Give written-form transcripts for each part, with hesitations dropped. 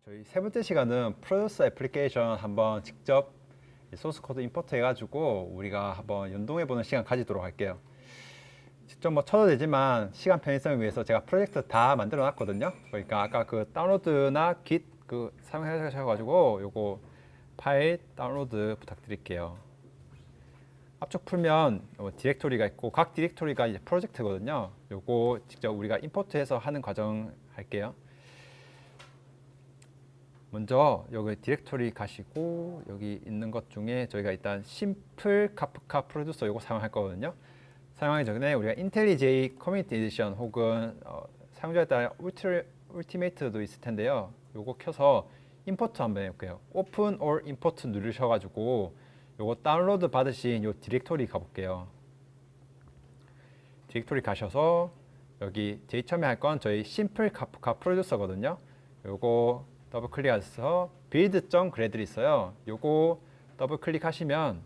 저희 세 번째 시간은 프로듀서 애플리케이션 한번 직접 소스 코드 임포트 해가지고 우리가 한번 연동해보는 시간 가지도록 할게요. 직접 뭐 쳐도 되지만 시간 편의성을 위해서 제가 프로젝트 다 만들어 놨거든요. 그러니까 아까 그 다운로드나 git 그 사용하셔가지고 요거 파일 다운로드 부탁드릴게요. 앞쪽 풀면 디렉토리가 있고 각 디렉토리가 이제 프로젝트거든요. 요거 직접 우리가 임포트해서 하는 과정 할게요. 먼저 여기 디렉토리 가시고 여기 있는 것 중에 저희가 일단 심플 카프카 프로듀서 요거 사용할 거거든요. 사용하기 전에 우리가 인텔리제이 커뮤니티 에디션 혹은 사용자에 따라 울티메이트도 있을 텐데요. 요거 켜서 임포트 한번 해볼게요. 오픈 or 임포트 누르셔가지고 요거 다운로드 받으신 요 디렉토리 가볼게요. 디렉토리 가셔서 여기 제일 처음에 할 건 저희 심플 카프카 프로듀서거든요. 요거 더블 클릭해서 build.gradle 있어요. 요거 더블 클릭하시면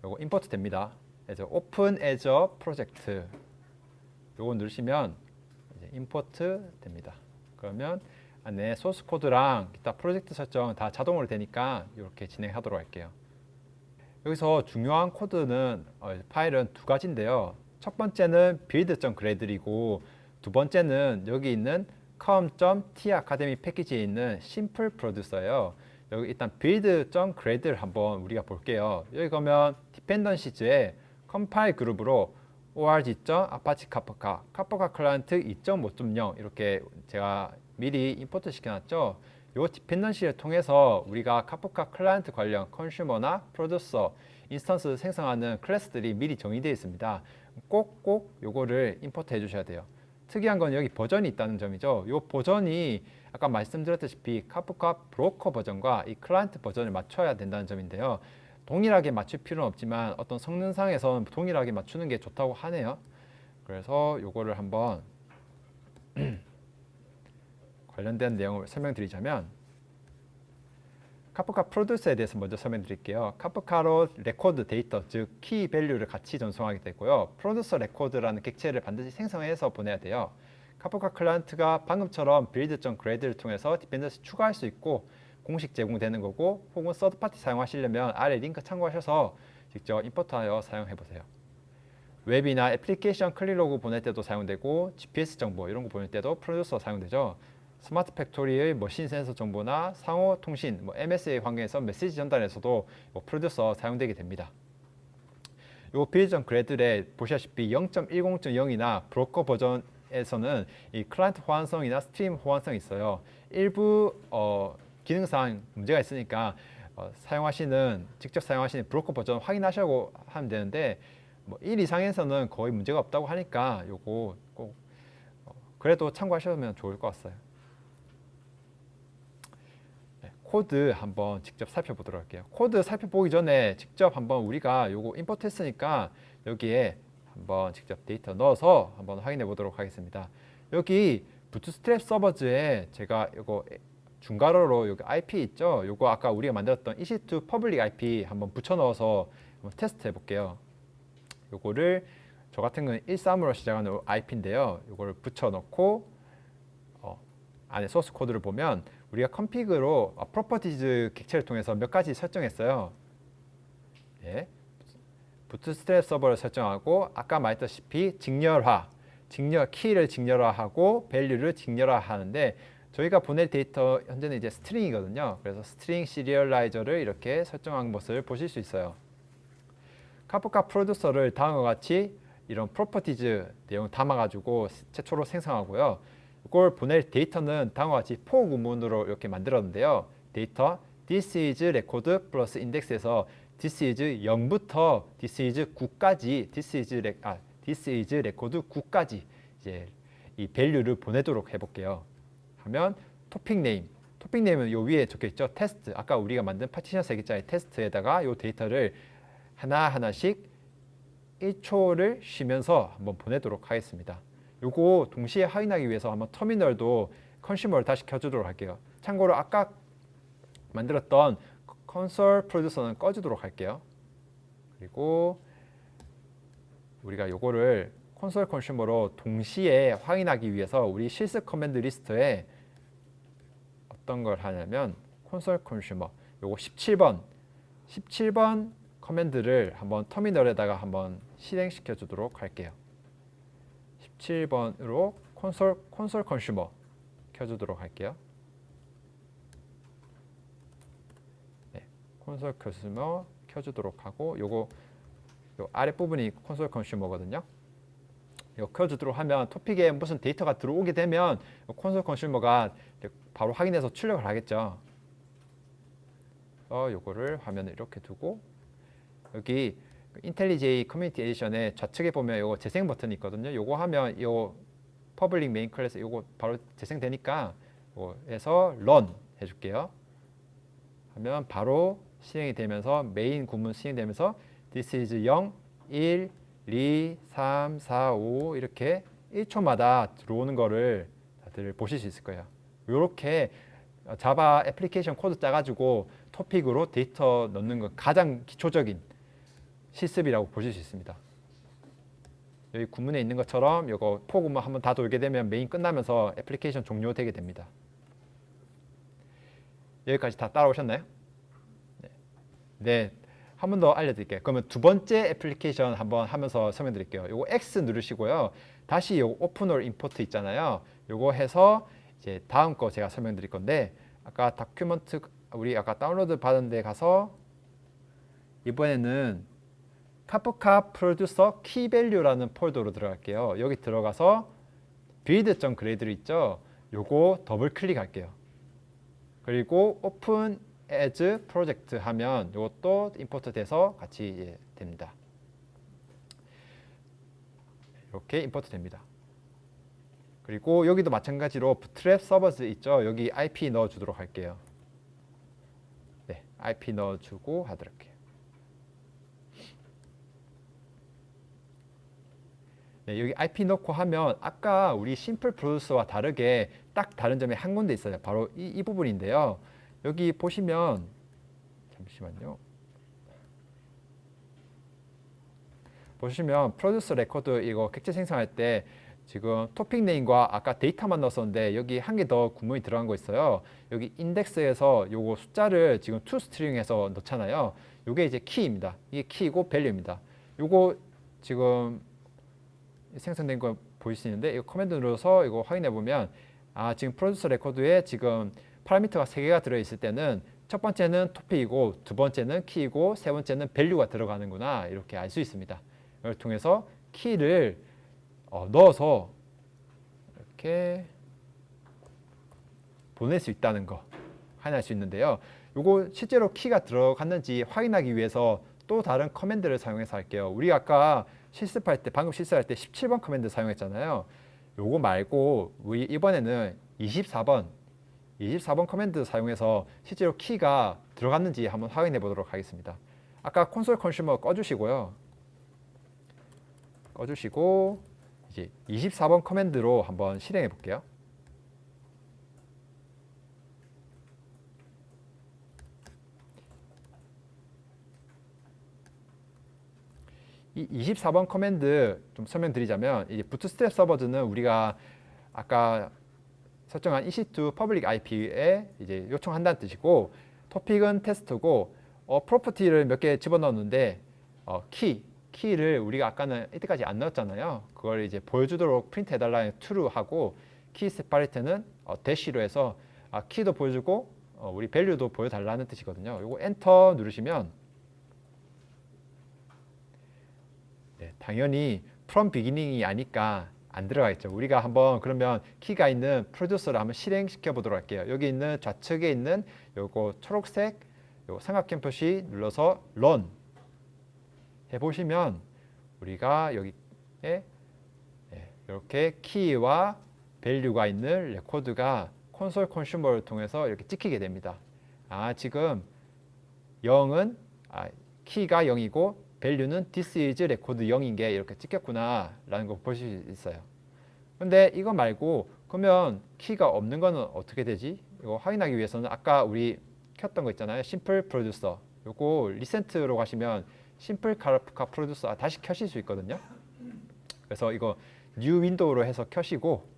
요거 임포트 됩니다. 그래서 open as a project 요거 누르시면 이제 임포트 됩니다. 그러면 안에 소스 코드랑 기타 프로젝트 설정 다 자동으로 되니까 이렇게 진행하도록 할게요. 여기서 중요한 코드는 파일은 두 가지인데요. 첫 번째는 build.gradle이고 두 번째는 여기 있는 com.tacademy 패키지에 있는 심플 프로듀서예요. 여기 일단 build.gradle 한번 우리가 볼게요. 여기 가면 디펜던시즈에 컴파일 그룹으로 org.apache kafka, kafka 클라이언트 2.5.0 이렇게 제가 미리 임포트 시켜놨죠. 이 디펜던시를 통해서 우리가 카프카 클라이언트 관련 컨슈머나 프로듀서, 인스턴스 생성하는 클래스들이 미리 정의되어 있습니다. 꼭꼭 요거를 임포트 해주셔야 돼요. 특이한 건 여기 버전이 있다는 점이죠. 이 버전이 아까 말씀드렸다시피 카프카 브로커 버전과 이 클라이언트 버전을 맞춰야 된다는 점인데요. 동일하게 맞출 필요는 없지만 어떤 성능상에서는 동일하게 맞추는 게 좋다고 하네요. 그래서 요거를 한번 관련된 내용을 설명드리자면 카프카 프로듀서에 대해서 먼저 설명드릴게요. 카프카로 레코드 데이터, 즉 키 밸류를 같이 전송하게 되고요. 프로듀서 레코드라는 객체를 반드시 생성해서 보내야 돼요. 카프카 클라이언트가 방금처럼 build.grade를 통해서 디펜던시 추가할 수 있고 공식 제공되는 거고, 혹은 서드파티 사용하시려면 아래 링크 참고하셔서 직접 임포트하여 사용해 보세요. 웹이나 애플리케이션 클릭로그 보낼 때도 사용되고 GPS 정보 이런 거 보낼 때도 프로듀서 사용되죠. 스마트 팩토리의 머신 센서 정보나 상호 통신, MSA 환경에서 메시지 전달에서도 프로듀서 사용되게 됩니다. 이 build.gradle에 보시다시피 0.10.0이나 브로커 버전에서는 이 클라이언트 호환성이나 스트림 호환성이 있어요. 일부 기능상 문제가 있으니까 직접 사용하시는 브로커 버전 확인하시고 하면 되는데 1 이상에서는 거의 문제가 없다고 하니까 요거 꼭 그래도 참고하시면 좋을 것 같아요. 코드 한번 직접 살펴보도록 할게요. 코드 살펴보기 전에 직접 한번 우리가 요거 임포트 했으니까 여기에 한번 직접 데이터 넣어서 한번 확인해 보도록 하겠습니다. 여기 부트스트랩 서버즈에 제가 요거 중괄호로 여기 IP 있죠? 요거 아까 우리가 만들었던 EC2 퍼블릭 IP 한번 붙여 넣어서 한번 테스트 해 볼게요. 요거를 저 같은 경우는 13으로 시작하는 IP인데요. 요거를 붙여 넣고 안에 소스 코드를 보면 우리가 컨피그로 프로퍼티즈 객체를 통해서 몇 가지 설정했어요. 예. 부트스트랩 서버를 설정하고 아까 말했다시피 키를 직렬화하고 밸류를 직렬화하는데 저희가 보낼 데이터 현재는 이제 스트링이거든요. 그래서 스트링 시리얼라이저를 이렇게 설정한 것을 보실 수 있어요. 카프카 프로듀서를 다음과 같이 이런 프로퍼티즈 내용을 담아가지고 최초로 생성하고요. 이걸 보낼 데이터는 다음과 같이 for 구문으로 이렇게 만들었는데요. 데이터 this is record 플러스 index에서 this is 0부터 this is 9까지 this is record 9까지 이제 이 밸류를 보내도록 해볼게요. 하면 토픽 네임은 요 위에 적혀있죠. 테스트, 아까 우리가 만든 파티션 3개짜리 테스트에다가 요 데이터를 하나하나씩 1초를 쉬면서 한번 보내도록 하겠습니다. 요거 동시에 확인하기 위해서 한번 터미널도 컨슈머를 다시 켜주도록 할게요. 참고로 아까 만들었던 콘솔 프로듀서는 꺼주도록 할게요. 그리고 우리가 요거를 콘솔 컨슈머로 동시에 확인하기 위해서 우리 실습 커맨드 리스트에 어떤 걸 하냐면 콘솔 컨슈머 요거 17번 커맨드를 한번 터미널에다가 한번 실행시켜 주도록 할게요. 17번으로 콘솔 컨슈머 켜주도록 할게요. 네, 콘솔 컨슈머 켜주도록 하고 요거 요 아랫부분이 콘솔 컨슈머거든요. 이거 켜주도록 하면 토픽에 무슨 데이터가 들어오게 되면 콘솔 컨슈머가 바로 확인해서 출력을 하겠죠. 요거를 화면을 이렇게 두고 여기 인텔리제이 커뮤니티 에디션의 좌측에 보면 요거 재생 버튼이 있거든요. 요거 하면 요 퍼블릭 메인 클래스 요거 바로 재생되니까 요거 해서 run 해줄게요. 하면 바로 실행이 되면서 메인 구문 실행되면서 this is 0, 1, 2, 3, 4, 5 이렇게 1초마다 들어오는 거를 다들 보실 수 있을 거예요. 이렇게 자바 애플리케이션 코드 짜가지고 토픽으로 데이터 넣는 건 가장 기초적인 실습이라고 보실 수 있습니다. 여기 구문에 있는 것처럼 이거 포구문 한번 다 돌게 되면 메인 끝나면서 애플리케이션 종료되게 됩니다. 여기까지 다 따라오셨나요? 네. 한 번 더 알려드릴게요. 그러면 두 번째 애플리케이션 한번 하면서 설명드릴게요. 요거 X 누르시고요. 다시 요거 오픈 or 임포트 있잖아요. 요거 해서 이제 다음 거 제가 설명드릴 건데 아까 다큐먼트 우리 아까 다운로드 받은 데 가서 이번에는 카프카 프로듀서 키밸류라는 폴더로 들어갈게요. 여기 들어가서 build.grade를 있죠. 요거 더블 클릭할게요. 그리고 오픈 as 프로젝트 하면 이것도 임포트 돼서 같이 됩니다. 이렇게 임포트 됩니다. 그리고 여기도 마찬가지로 bootstrap 서버즈 있죠. 여기 IP 넣어주도록 할게요. 네, IP 넣어주고 하도록 해요. 네, 여기 IP 넣고 하면 아까 우리 심플 프로듀서와 다르게 딱 다른 점이 한 군데 있어요. 바로 이 부분인데요. 여기 보시면 잠시만요. 보시면 프로듀서 레코드 이거 객체 생성할 때 지금 토픽 네임과 아까 데이터만 넣었었는데 여기 한 개 더 구문이 들어간 거 있어요. 여기 인덱스에서 요거 숫자를 지금 to string해서 넣잖아요. 요게 이제 키입니다. 이게 키이고 밸류입니다. 요거 지금 생성된 거 보일 수 있는데 이거 커맨드 눌러서 이거 확인해 보면 지금 프로듀서 레코드에 지금 파라미터가 3개가 들어있을 때는 첫 번째는 토픽이고 두 번째는 키이고 세 번째는 밸류가 들어가는구나 이렇게 알 수 있습니다. 이걸 통해서 키를 넣어서 이렇게 보낼 수 있다는 거 확인할 수 있는데요. 이거 실제로 키가 들어갔는지 확인하기 위해서 또 다른 커맨드를 사용해서 할게요. 우리 아까 실습할 때 방금 실습할 때 17번 커맨드 사용했잖아요. 요거 말고 우리 이번에는 24번 커맨드 사용해서 실제로 키가 들어갔는지 한번 확인해 보도록 하겠습니다. 아까 콘솔 컨슈머 꺼주시고요. 꺼주시고 이제 24번 커맨드로 한번 실행해 볼게요. 이 24번 커맨드 좀 설명드리자면 이제 부트스트랩 서버즈는 우리가 아까 설정한 EC2 퍼블릭 IP에 이제 요청한다는 뜻이고 토픽은 테스트고 프로퍼티를 몇 개 집어넣었는데 키를 우리가 아까는 이때까지 안 넣었잖아요. 그걸 이제 보여주도록 프린트 해달라는 true 하고 키 세파레이트는 대시로 해서 키도 보여주고 우리 밸류도 보여달라는 뜻이거든요. 요거 엔터 누르시면 네, 당연히 from beginning이 아니까 안 들어가 있죠. 우리가 한번 그러면 키가 있는 프로듀서를 한번 실행시켜 보도록 할게요. 여기 있는 좌측에 있는 요거 초록색 요 삼각형 표시 눌러서 run 해보시면 우리가 여기에 이렇게 키와 밸류가 있는 레코드가 콘솔 컨슈머를 통해서 이렇게 찍히게 됩니다. 지금 0은 키가 0이고 밸류는 this is record 0인 게 이렇게 찍혔구나 라는 거 보실 수 있어요. 근데 이거 말고 그러면 키가 없는 거는 어떻게 되지? 이거 확인하기 위해서는 아까 우리 켰던 거 있잖아요. 심플 프로듀서 요거 리센트로 가시면 심플 카프카 프로듀서 다시 켜실 수 있거든요. 그래서 이거 뉴 윈도우로 해서 켜시고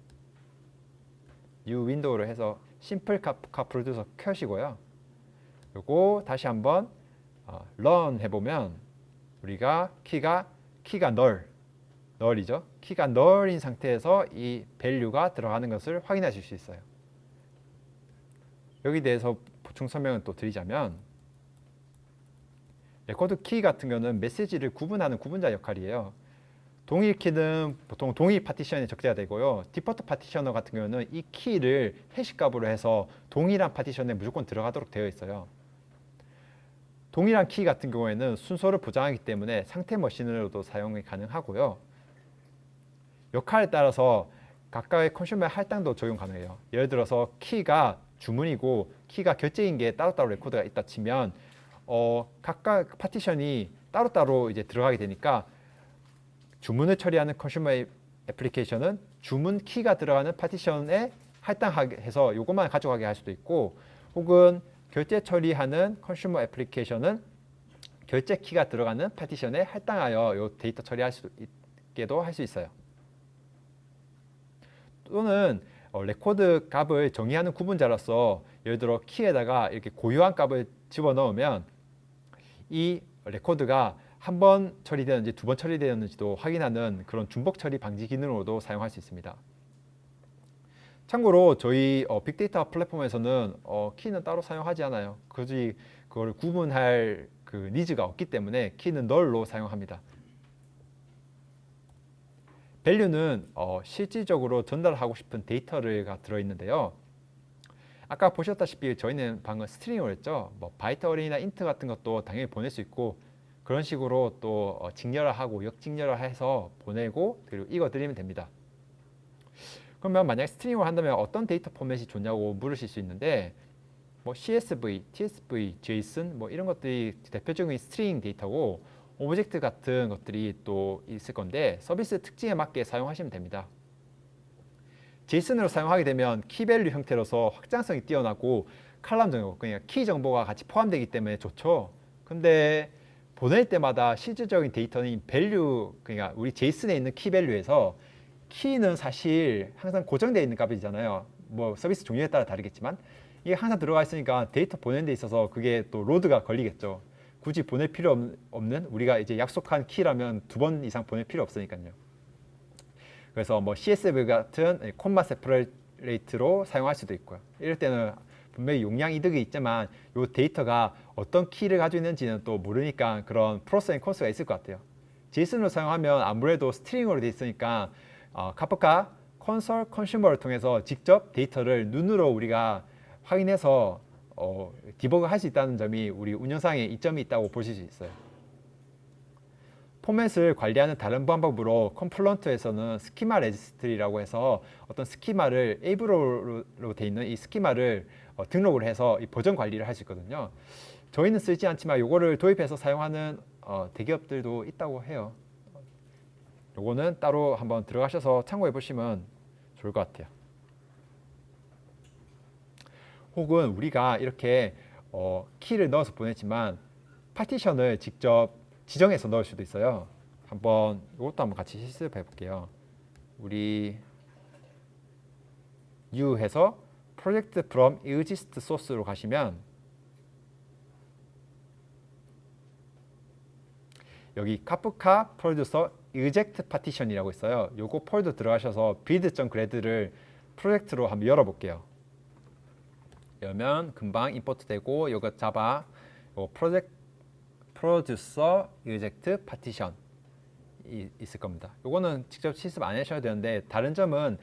뉴 윈도우로 해서 심플 카프카 프로듀서 켜시고요. 요거 다시 한번 run 해보면 우리가 키가 널이죠. 키가 널인 상태에서 이 밸류가 들어가는 것을 확인하실 수 있어요. 여기 대해서 보충 설명을 또 드리자면 레코드 키 같은 경우는 메시지를 구분하는 구분자 역할이에요. 동일 키는 보통 동일 파티션에 적재가 되고요. 디퍼트 파티셔너 같은 경우는 이 키를 해시 값으로 해서 동일한 파티션에 무조건 들어가도록 되어 있어요. 동일한 키 같은 경우에는 순서를 보장하기 때문에 상태 머신으로도 사용이 가능하고요. 역할에 따라서 각각의 컨슈머의 할당도 적용 가능해요. 예를 들어서 키가 주문이고 키가 결제인 게 따로따로 레코드가 있다 치면 각각 파티션이 따로따로 이제 들어가게 되니까 주문을 처리하는 컨슈머 애플리케이션은 주문 키가 들어가는 파티션에 할당해서 이것만 가져가게 할 수도 있고, 혹은 결제 처리하는 컨슈머 애플리케이션은 결제 키가 들어가는 파티션에 할당하여 이 데이터 처리할 수 있게도 할 수 있어요. 또는 레코드 값을 정의하는 구분자로서 예를 들어 키에다가 이렇게 고유한 값을 집어넣으면 이 레코드가 한 번 처리되었는지 두 번 처리되었는지도 확인하는 그런 중복 처리 방지 기능으로도 사용할 수 있습니다. 참고로 저희 빅데이터 플랫폼에서는 키는 따로 사용하지 않아요. 굳이 그걸 구분할 그 니즈가 없기 때문에 키는 널로 사용합니다. 밸류는 실질적으로 전달하고 싶은 데이터가 들어있는데요. 아까 보셨다시피 저희는 방금 스트링을 했죠. 뭐 바이트 어레이나 인트 같은 것도 당연히 보낼 수 있고, 그런 식으로 또 직렬화하고 역직렬화해서 보내고 그리고 읽어드리면 됩니다. 그러면 만약 스트링을 한다면 어떤 데이터 포맷이 좋냐고 물으실 수 있는데, 뭐 CSV, TSV, JSON 뭐 이런 것들이 대표적인 스트링 데이터고, 오브젝트 같은 것들이 또 있을 건데 서비스 특징에 맞게 사용하시면 됩니다. JSON으로 사용하게 되면 키밸류 형태로서 확장성이 뛰어나고 칼럼 정보, 그러니까 키 정보가 같이 포함되기 때문에 좋죠. 근데 보낼 때마다 실질적인 데이터는 밸류, 그러니까 우리 JSON에 있는 키밸류에서 키는 사실 항상 고정되어 있는 값이잖아요. 뭐 서비스 종류에 따라 다르겠지만 이게 항상 들어가 있으니까 데이터 보내는 데 있어서 그게 또 로드가 걸리겠죠. 굳이 보낼 필요 없는, 우리가 이제 약속한 키라면 2번 이상 보낼 필요 없으니까요. 그래서 뭐 CSV 같은 콤마 세퍼레이트로 사용할 수도 있고요. 이럴 때는 분명히 용량 이득이 있지만 이 데이터가 어떤 키를 가지고 있는지는 또 모르니까 그런 프로스 앤 콘스가 있을 것 같아요. JSON으로 사용하면 아무래도 스트링으로 되어 있으니까 카프카 콘솔 컨슈머를 통해서 직접 데이터를 눈으로 우리가 확인해서 디버그 할 수 있다는 점이 우리 운영상에 이점이 있다고 보실 수 있어요. 포맷을 관리하는 다른 방법으로 컴플런트에서는 스키마 레지스트리라고 해서 어떤 스키마를 에이브로로 되어 있는 이 스키마를 등록을 해서 이 버전 관리를 할 수 있거든요. 저희는 쓰지 않지만 이거를 도입해서 사용하는 대기업들도 있다고 해요. 요거는 따로 한번 들어가셔서 참고해 보시면 좋을 것 같아요. 혹은 우리가 이렇게 키를 넣어서 보냈지만 파티션을 직접 지정해서 넣을 수도 있어요. 이것도 한번 같이 실습해 볼게요. 우리 new 해서 project from exist source로 가시면 여기 카프카 프로듀서 eject partition이라고 있어요. 요거 폴더 들어가셔서 build.grad를 프로젝트로 한번 열어볼게요. 열면 금방 임포트 되고, 요거 자바 프로듀서 eject partition 있을 겁니다. 요거는 직접 실습 안 하셔도 되는데, 다른 점은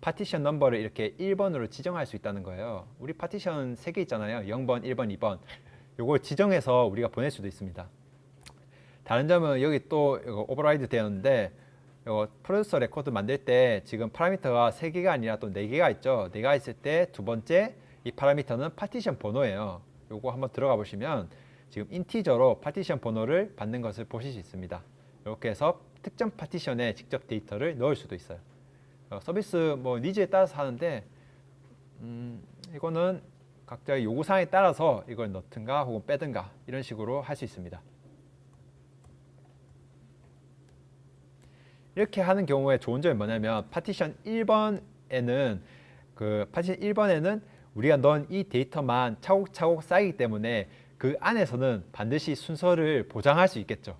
파티션 넘버를 이렇게 1번으로 지정할 수 있다는 거예요. 우리 파티션 3개 있잖아요. 0번, 1번, 2번. 요걸 지정해서 우리가 보낼 수도 있습니다. 다른 점은 여기 또 오버라이드 되었는데, 프로듀서 레코드 만들 때 지금 파라미터가 3개가 아니라 또 4개가 있죠. 4개가 있을 때 두 번째 이 파라미터는 파티션 번호예요. 요거 한번 들어가 보시면 지금 인티저로 파티션 번호를 받는 것을 보실 수 있습니다. 이렇게 해서 특정 파티션에 직접 데이터를 넣을 수도 있어요. 서비스 뭐 니즈에 따라서 하는데 이거는 각자의 요구사항에 따라서 이걸 넣든가 혹은 빼든가 이런 식으로 할 수 있습니다. 이렇게 하는 경우에 좋은 점이 뭐냐면 파티션 1번에는 우리가 넣은 이 데이터만 차곡차곡 쌓이기 때문에 그 안에서는 반드시 순서를 보장할 수 있겠죠.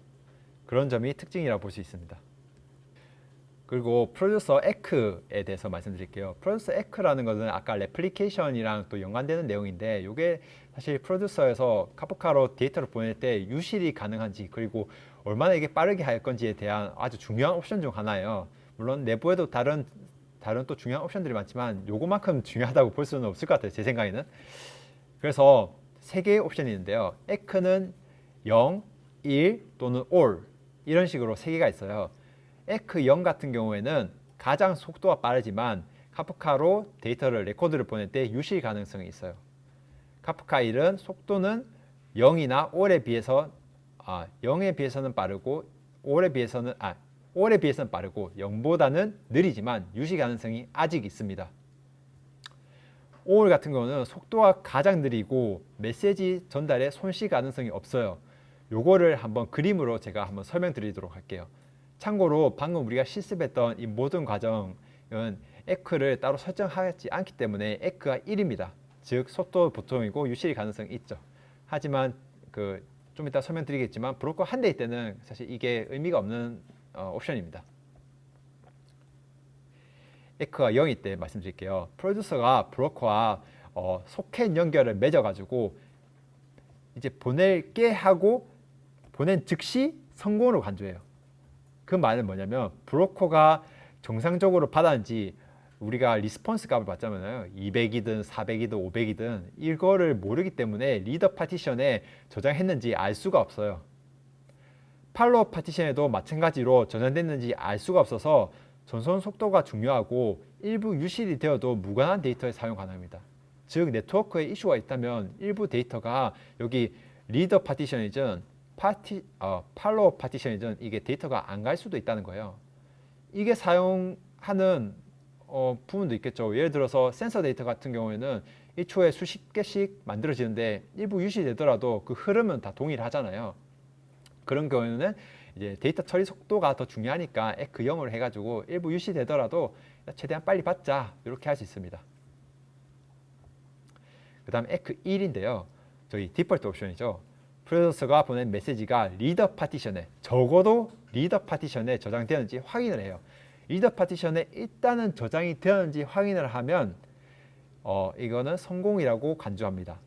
그런 점이 특징이라고 볼 수 있습니다. 그리고 프로듀서 에크에 대해서 말씀드릴게요. 프로듀서 에크라는 것은 아까 레플리케이션이랑 또 연관되는 내용인데 이게 사실 프로듀서에서 카프카로 데이터를 보낼 때 유실이 가능한지 그리고 얼마나 이게 빠르게 할 건지에 대한 아주 중요한 옵션 중 하나예요. 물론 내부에도 다른 또 중요한 옵션들이 많지만 요거만큼 중요하다고 볼 수는 없을 것 같아요. 제 생각에는. 그래서 세 개의 옵션이 있는데요. 에크는 0, 1 또는 all 이런 식으로 세 개가 있어요. 에크 0 같은 경우에는 가장 속도가 빠르지만 카프카로 데이터를 레코드를 보낼 때 유실 가능성이 있어요. 카프카 1은 속도는 0이나 all에 비해서 0에 비해서는 빠르고 all에 비해서는 빠르고 0보다는 느리지만 유실 가능성이 아직 있습니다. all 같은 경우는 속도가 가장 느리고 메시지 전달에 손실 가능성이 없어요. 요거를 한번 그림으로 제가 한번 설명드리도록 할게요. 참고로 방금 우리가 실습했던 이 모든 과정은 에크를 따로 설정하지 않기 때문에 에크가 1입니다. 즉 속도 보통이고 유실 가능성이 있죠. 하지만 좀 이따 설명드리겠지만 브로커 한 대일 때는 사실 이게 의미가 없는 옵션입니다. 에크가 0일 때 말씀드릴게요. 프로듀서가 브로커와 소켓 연결을 맺어가지고 이제 보낼게 하고 보낸 즉시 성공으로 간주해요. 그 말은 뭐냐면 브로커가 정상적으로 받았는지 우리가 리스폰스 값을 받자면요 200이든 400이든 500이든 이거를 모르기 때문에 리더 파티션에 저장했는지 알 수가 없어요. 팔로우 파티션에도 마찬가지로 저장됐는지 알 수가 없어서 전송 속도가 중요하고 일부 유실이 되어도 무관한 데이터에 사용 가능합니다. 즉 네트워크에 이슈가 있다면 일부 데이터가 여기 리더 파티션이든 팔로우 파티션이든 이게 데이터가 안 갈 수도 있다는 거예요. 이게 사용하는 부분도 있겠죠. 예를 들어서 센서 데이터 같은 경우에는 1초에 수십 개씩 만들어지는데 일부 유실되더라도 그 흐름은 다 동일하잖아요. 그런 경우에는 이제 데이터 처리 속도가 더 중요하니까 에크 0으로 해가지고 일부 유실되더라도 최대한 빨리 받자 이렇게 할 수 있습니다. 그 다음 에크 1인데요. 저희 디폴트 옵션이죠. 프로듀서가 보낸 메시지가 리더 파티션에 적어도 리더 파티션에 저장되었는지 확인을 해요. 리더 파티션에 일단은 저장이 되었는지 확인을 하면 이거는 성공이라고 간주합니다.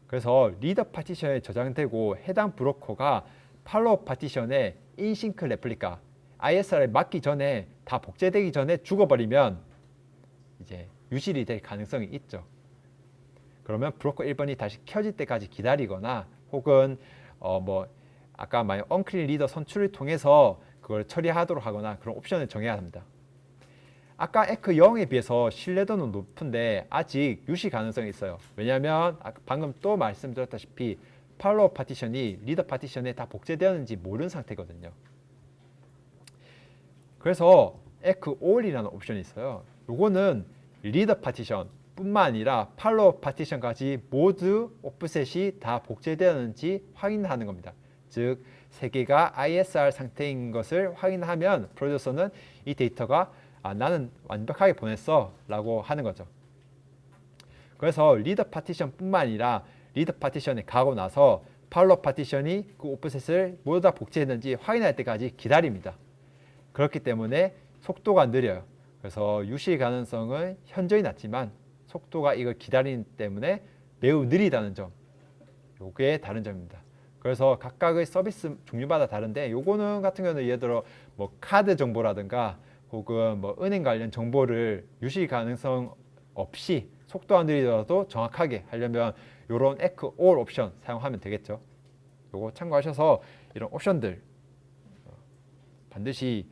그래서 리더 파티션에 저장되고 해당 브로커가 팔로우 파티션에 인싱크 레플리카 ISR에 맞기 전에 다 복제되기 전에 죽어버리면 이제 유실이 될 가능성이 있죠. 그러면 브로커 1번이 다시 켜질 때까지 기다리거나 혹은 아까 말한 언클린 리더 선출을 통해서 그걸 처리하도록 하거나 그런 옵션을 정해야 합니다. 아까 에크 0에 비해서 신뢰도는 높은데 아직 유실 가능성이 있어요. 왜냐하면 방금 또 말씀드렸다시피 팔로우 파티션이 리더 파티션에 다 복제되었는지 모르는 상태거든요. 그래서 에크 all이라는 옵션이 있어요. 요거는 리더 파티션 뿐만 아니라 팔로우 파티션까지 모두 오프셋이 다 복제되었는지 확인하는 겁니다. 즉, 세 개가 ISR 상태인 것을 확인하면 프로듀서는 이 데이터가 나는 완벽하게 보냈어 라고 하는 거죠. 그래서 리더 파티션 뿐만 아니라 리더 파티션에 가고 나서 팔로우 파티션이 그 오프셋을 모두 다 복제했는지 확인할 때까지 기다립니다. 그렇기 때문에 속도가 느려요. 그래서 유실 가능성은 현저히 낮지만 속도가 이걸 기다리는 때문에 매우 느리다는 점, 요게 다른 점입니다. 그래서 각각의 서비스 종류마다 다른데 요거는 같은 경우는 예를 들어 카드 정보라든가 혹은 은행 관련 정보를 유실 가능성 없이 속도가 느리더라도 정확하게 하려면 요런 에크 all 옵션 사용하면 되겠죠. 요거 참고하셔서 이런 옵션들 반드시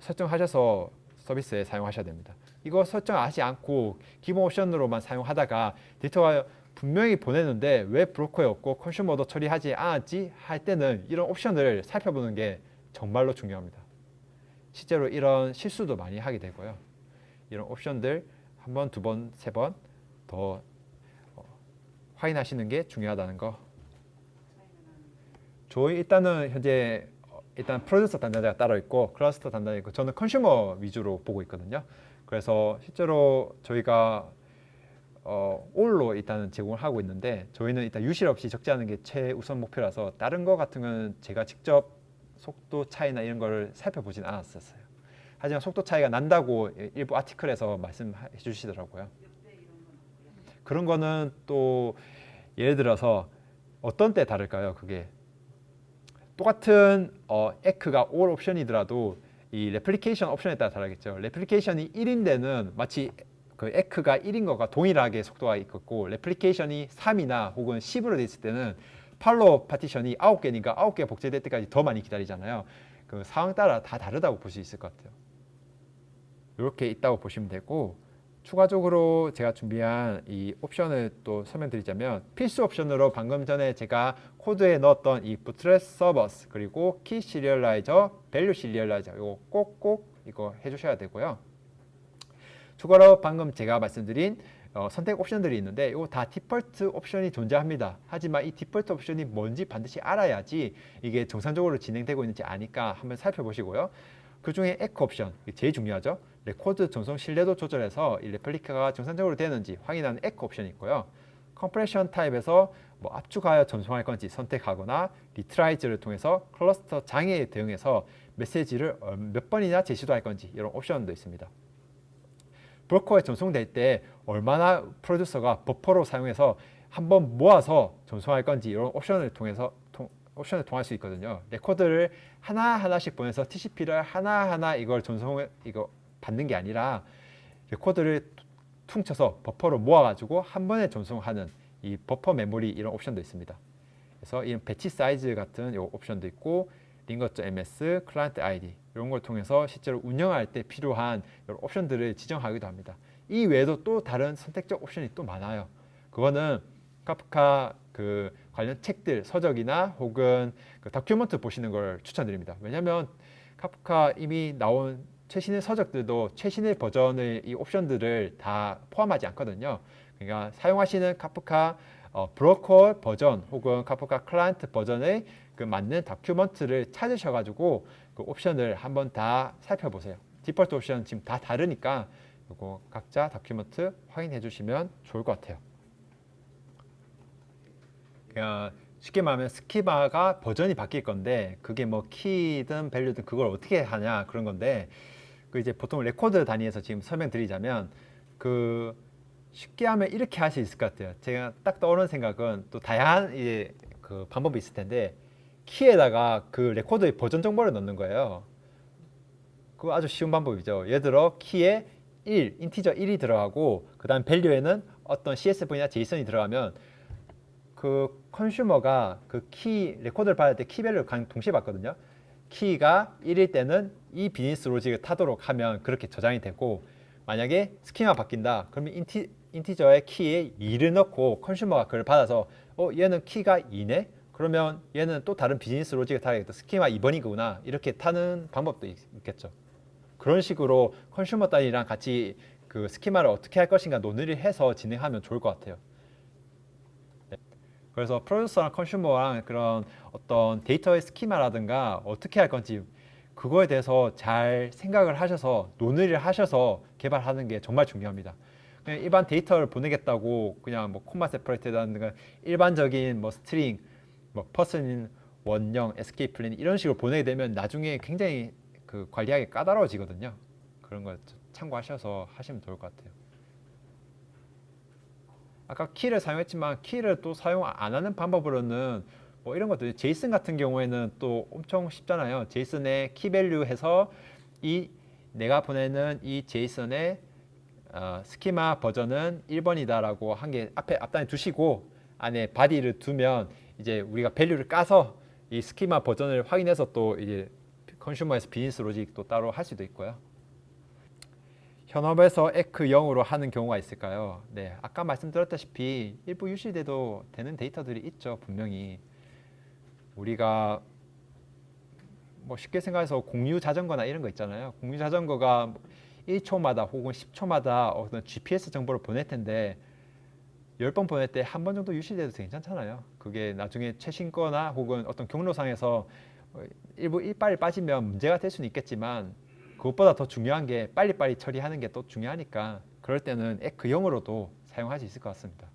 설정하셔서 서비스에 사용하셔야 됩니다. 이거 설정하지 않고 기본 옵션으로만 사용하다가 데이터가 분명히 보내는데 왜 브로커에 없고 컨슈머도 처리하지 않았지 할 때는 이런 옵션을 살펴보는 게 정말로 중요합니다. 실제로 이런 실수도 많이 하게 되고요. 이런 옵션들 한 번, 두 번, 세 번 더 확인하시는 게 중요하다는 거. 저희 일단은 현재 일단 프로듀서 담당자가 따로 있고 클러스터 담당자 있고 저는 컨슈머 위주로 보고 있거든요. 그래서 실제로 저희가 올로 일단은 제공을 하고 있는데 저희는 일단 유실 없이 적재하는 게 최우선 목표라서 다른 거 같은 건 제가 직접 속도 차이나 이런 거를 살펴보진 않았었어요. 하지만 속도 차이가 난다고 일부 아티클에서 말씀해 주시더라고요. 그런 거는 또 예를 들어서 어떤 때 다를까요? 그게 똑같은 에크가 all 옵션이더라도 이 레플리케이션 옵션에 따라 다르겠죠. 레플리케이션이 1인데는 마치 그 에크가 1인 것과 동일하게 속도가 있고 레플리케이션이 3이나 혹은 10으로 돼 있을 때는 팔로우 파티션이 9개니까 9개 복제될 때까지 더 많이 기다리잖아요. 그 상황 따라 다 다르다고 볼 수 있을 것 같아요. 이렇게 있다고 보시면 되고 추가적으로 제가 준비한 이 옵션을 또 설명드리자면 필수 옵션으로 방금 전에 제가 코드에 넣었던 이 부트레스 서버스 그리고 키 시리얼라이저, 밸류 시리얼라이저 이거 꼭꼭 이거 해주셔야 되고요. 추가로 방금 제가 말씀드린 선택 옵션들이 있는데 이거 다 디폴트 옵션이 존재합니다. 하지만 이 디폴트 옵션이 뭔지 반드시 알아야지 이게 정상적으로 진행되고 있는지 아니까 한번 살펴보시고요. 그 중에 에코 옵션, 제일 중요하죠. 레코드 전송 신뢰도 조절해서 이 레플리카가 정상적으로 되는지 확인하는 에코 옵션이 있고요. 컴프레션 타입에서 뭐 압축하여 전송할 건지 선택하거나 리트라이즈를 통해서 클러스터 장애에 대응해서 메시지를 몇 번이나 제시도 할 건지 이런 옵션도 있습니다. 브로커에 전송될 때 얼마나 프로듀서가 버퍼로 사용해서 한번 모아서 전송할 건지 이런 옵션을 통해서 옵션을 통할 수 있거든요. 레코드를 하나하나씩 보내서 TCP를 하나하나 이걸 이거 받는 게 아니라 레코드를 퉁쳐서 버퍼로 모아가지고 한 번에 전송하는 이 버퍼 메모리 이런 옵션도 있습니다. 그래서 이런 배치 사이즈 같은 이 옵션도 있고 링거.ms, 클라이언트 ID 이런 걸 통해서 실제로 운영할 때 필요한 이런 옵션들을 지정하기도 합니다. 이 외에도 또 다른 선택적 옵션이 또 많아요. 그거는 카프카 그 관련 책들, 서적이나 혹은 그 다큐멘트 보시는 걸 추천드립니다. 왜냐하면 카프카 이미 나온 최신의 서적들도 최신의 버전의 이 옵션들을 다 포함하지 않거든요. 그러니까 사용하시는 카프카 브로커 버전 혹은 카프카 클라이언트 버전의 그 맞는 다큐멘트를 찾으셔가지고 그 옵션을 한번 다 살펴보세요. 디폴트 옵션 지금 다 다르니까 이거 각자 다큐멘트 확인해 주시면 좋을 것 같아요. 그냥 쉽게 말하면 스키마가 버전이 바뀔 건데 그게 뭐 키든 밸류든 그걸 어떻게 하냐 그런 건데 그 이제 보통 레코드 단위에서 지금 설명드리자면 그 쉽게 하면 이렇게 할 수 있을 것 같아요. 제가 딱 떠오르는 생각은 또 다양한 이제 그 방법이 있을 텐데 키에다가 그 레코드의 버전 정보를 넣는 거예요. 그거 아주 쉬운 방법이죠. 예를 들어 키에 1, 인티저 1이 들어가고 그 다음 밸류에는 어떤 CSV나 JSON이 들어가면 그 컨슈머가 그 키 레코드를 받을 때 키밸류를 동시에 받거든요. 키가 1일 때는 이 비즈니스 로직을 타도록 하면 그렇게 저장이 되고 만약에 스키마 바뀐다 그러면 인티저의 키에 2를 넣고 컨슈머가 그걸 받아서 얘는 키가 2네? 그러면 얘는 또 다른 비즈니스 로직을 타야겠다. 스키마 2번이구나. 이렇게 타는 방법도 있겠죠. 그런 식으로 컨슈머 단위랑 같이 그 스키마를 어떻게 할 것인가 논의를 해서 진행하면 좋을 것 같아요. 그래서 프로듀서랑 컨슈머랑 그런 어떤 데이터의 스키마라든가 어떻게 할 건지 그거에 대해서 잘 생각을 하셔서 논의를 하셔서 개발하는 게 정말 중요합니다. 그냥 일반 데이터를 보내겠다고 그냥 뭐 콤마 세퍼레이트라든가 일반적인 뭐 스트링, 뭐 퍼슨, 원형, SK 플랜 이런 식으로 보내게 되면 나중에 굉장히 그 관리하기 까다로워지거든요. 그런 거 참고하셔서 하시면 좋을 것 같아요. 아까 키를 사용했지만 키를 또 사용 안 하는 방법으로는 뭐 이런 것들 제이슨 같은 경우에는 또 엄청 쉽잖아요. 제이슨에 키밸류 해서 이 내가 보내는 이 제이슨의 스키마 버전은 1번이다라고 한 개 앞단에 두시고 안에 바디를 두면 이제 우리가 밸류를 까서 이 스키마 버전을 확인해서 또 이제 컨슈머에서 비즈니스 로직 또 따로 할 수도 있고요. 현업에서 에크 0으로 하는 경우가 있을까요? 네, 아까 말씀드렸다시피 일부 유실돼도 되는 데이터들이 있죠. 분명히 우리가 뭐 쉽게 생각해서 공유 자전거나 이런 거 있잖아요. 공유 자전거가 1초마다 혹은 10초마다 어떤 GPS 정보를 보낼 텐데 10번 보낼 때 한 번 정도 유실돼도 괜찮잖아요. 그게 나중에 최신 거나 혹은 어떤 경로상에서 일부 이빨이 빠지면 문제가 될 수는 있겠지만 그것보다 더 중요한 게 빨리빨리 처리하는 게 또 중요하니까 그럴 때는 에크0으로도 사용할 수 있을 것 같습니다.